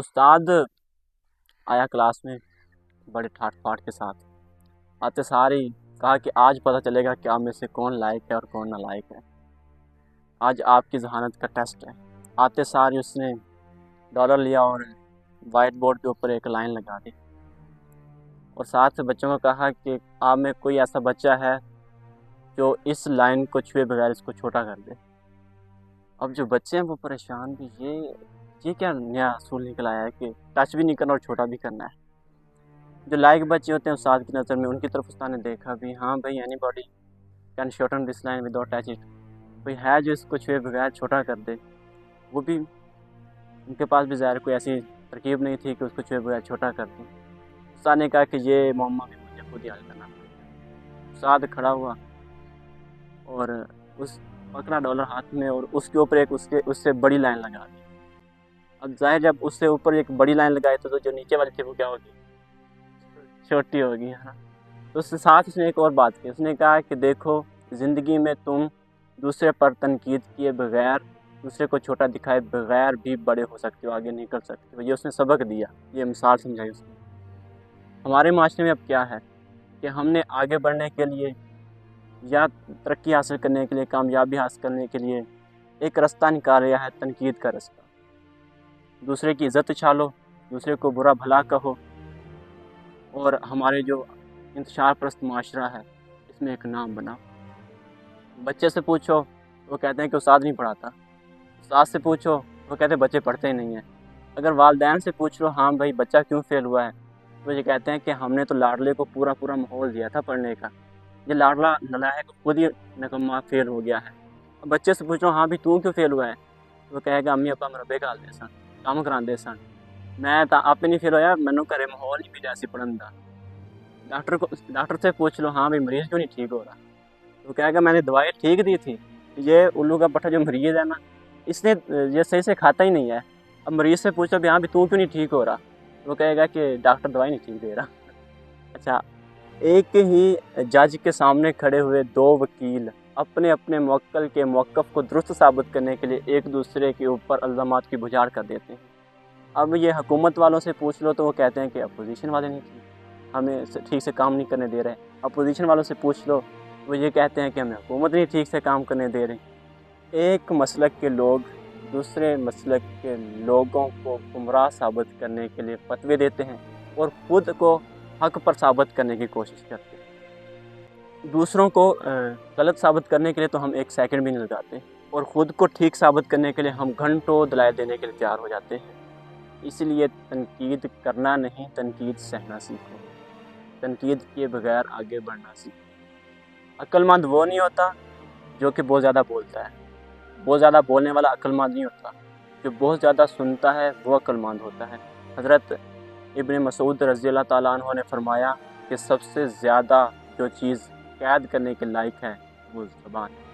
استاد آیا کلاس میں بڑے ٹھاٹ پاٹ کے ساتھ، آتے سارے ہی کہا کہ آج پتہ چلے گا کہ آپ میں سے کون لائق ہے اور کون نالائق ہے، آج آپ کی ذہانت کا ٹیسٹ ہے۔ آتے سارے اس نے ڈالر لیا اور وائٹ بورڈ کے اوپر ایک لائن لگا دی اور ساتھ سے بچوں کو کہا کہ آپ میں کوئی ایسا بچہ ہے جو اس لائن کو چھوئے بغیر اس کو چھوٹا کر دے۔ اب جو بچے ہیں وہ پریشان بھی، یہ کیا نیا اصول نکل آیا ہے کہ ٹچ بھی نہیں کرنا اور چھوٹا بھی کرنا ہے۔ جو لائق بچے ہوتے ہیں استاد کی نظر میں، ان کی طرف استاد نے دیکھا بھی، ہاں بھائی any body can shorten this line without touch it, کوئی ہے جو اس کو چھوئے بغیر چھوٹا کر دے۔ وہ بھی ان کے پاس بھی ظاہر کوئی ایسی ترکیب نہیں تھی کہ اس کو چھوئے بغیر چھوٹا کر دیں۔ استاد نے کہا کہ یہ معمہ بھی مجھے خود ہی حل کرنا پڑے گا۔ استاد کھڑا ہوا اور اس پکڑا ڈالر ہاتھ میں اور اس کے اوپر ایک اس سے بڑی لائن لگا دی۔ اب ظاہر جب اس سے اوپر ایک بڑی لائن لگائی تو جو نیچے والی تھی وہ کیا ہوگی، چھوٹی ہوگی۔ تو اس کے ساتھ اس نے ایک اور بات کی، اس نے کہا کہ دیکھو زندگی میں تم دوسرے پر تنقید کیے بغیر، دوسرے کو چھوٹا دکھائے بغیر بھی بڑے ہو سکتے ہو، آگے نکل سکتے ہو۔ یہ اس نے سبق دیا، یہ مثال سمجھائی اس نے۔ ہمارے معاشرے میں اب کیا ہے کہ ہم نے آگے بڑھنے کے لیے یا ترقی حاصل کرنے کے لیے، کامیابی حاصل کرنے کے لیے ایک رستہ نکال لیا ہے، تنقید کا رستہ۔ دوسرے کی عزت اچھالو، دوسرے کو برا بھلا کہو، اور ہمارے جو انتشار پرست معاشرہ ہے اس میں ایک نام بنا۔ بچے سے پوچھو وہ کہتے ہیں کہ استاد نہیں پڑھاتا، استاد سے پوچھو وہ کہتے ہیں بچے پڑھتے ہی نہیں ہیں۔ اگر والدین سے پوچھ لو ہاں بھائی بچہ کیوں فیل ہوا ہے، تو یہ کہتے ہیں کہ ہم نے تو لاڈلے کو پورا ماحول دیا تھا پڑھنے کا، یہ لاڈلا نالائق خود ہی نکمہ فیل ہو گیا ہے۔ بچے سے پوچھ لو ہاں بھی تو کیوں فیل ہوا ہے، وہ کہے گا امی ابا مربے گال دے سن، کام کراندے سن، میں تا آپ نہیں فیل ہویا، مینوں گھرے ماحول نہیں ملیا سی پڑھن دا۔ ڈاکٹر سے پوچھ لو ہاں بھی مریض کیوں نہیں ٹھیک ہو رہا، وہ کہے گا میں نے دوائی ٹھیک دی تھی، یہ الو کا پٹھا جو مریض ہے نا اس نے یہ صحیح سے کھاتا ہی نہیں ہے۔ اب مریض سے پوچھو بھی ہاں بھی تو کیوں نہیں ٹھیک ہو رہا، وہ کہے گا کہ ڈاکٹر دوائی نہیں ٹھیک دے رہا۔ اچھا، ایک ہی جج کے سامنے کھڑے ہوئے دو وکیل اپنے اپنے موکل کے موقف کو درست ثابت کرنے کے لیے ایک دوسرے کے اوپر الزامات کی بجھاڑ کر دیتے ہیں۔ اب یہ حکومت والوں سے پوچھ لو تو وہ کہتے ہیں کہ اپوزیشن والے نہیں ہمیں ٹھیک سے کام نہیں کرنے دے رہے۔ اپوزیشن والوں سے پوچھ لو وہ یہ کہتے ہیں کہ ہمیں حکومت نہیں ٹھیک سے کام کرنے دے رہے۔ ایک مسلک کے لوگ دوسرے مسلک کے لوگوں کو گمراہ ثابت کرنے کے لیے فتوے دیتے ہیں اور خود کو حق پر ثابت کرنے کی کوشش کرتے ہیں۔ دوسروں کو غلط ثابت کرنے کے لیے تو ہم ایک سیکنڈ بھی نہیں لگاتے، اور خود کو ٹھیک ثابت کرنے کے لیے ہم گھنٹوں دلائل دینے کے لیے تیار ہو جاتے ہیں۔ اس لیے تنقید کرنا نہیں، تنقید سہنا سیکھو، تنقید کیے بغیر آگے بڑھنا سیکھو۔ عقل مند وہ نہیں ہوتا جو کہ بہت زیادہ بولتا ہے، بہت زیادہ بولنے والا عقل مند نہیں ہوتا، جو بہت زیادہ سنتا ہے وہ عقل مند ہوتا ہے۔ حضرت ابن مسعود رضی اللہ تعالیٰ عنہ نے فرمایا کہ سب سے زیادہ جو چیز قید کرنے کے لائق ہے وہ زبان ہے۔